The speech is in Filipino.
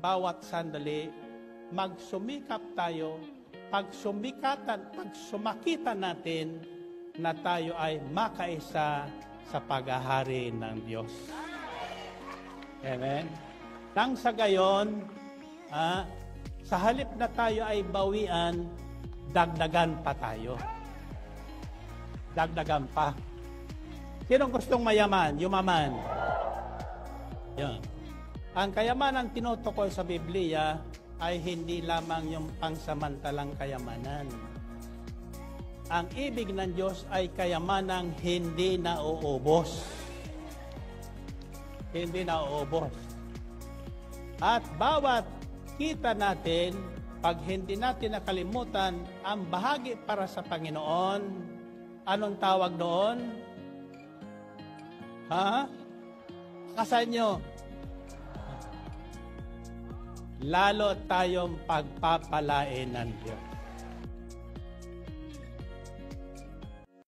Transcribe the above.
bawat sandali, magsumikap tayo, pag sumakita natin na tayo ay makaisa sa paghahari ng Diyos. Amen? Nang sa gayon, sa halip na tayo ay bawian, dagdagan pa tayo. Dagdagan pa. Sinong gustong mayaman? Yumaman. Yan. Ang kayamanan tinutukoy sa Biblia ay hindi lamang yung pangsamantalang kayamanan. Ang ibig ng Diyos ay kayamanang hindi nauubos. Hindi nauubos. At bawat kita natin, pag hindi natin nakalimutan ang bahagi para sa Panginoon, anong tawag doon? Kasan nyo? Lalo tayong pagpapalain ng Diyos.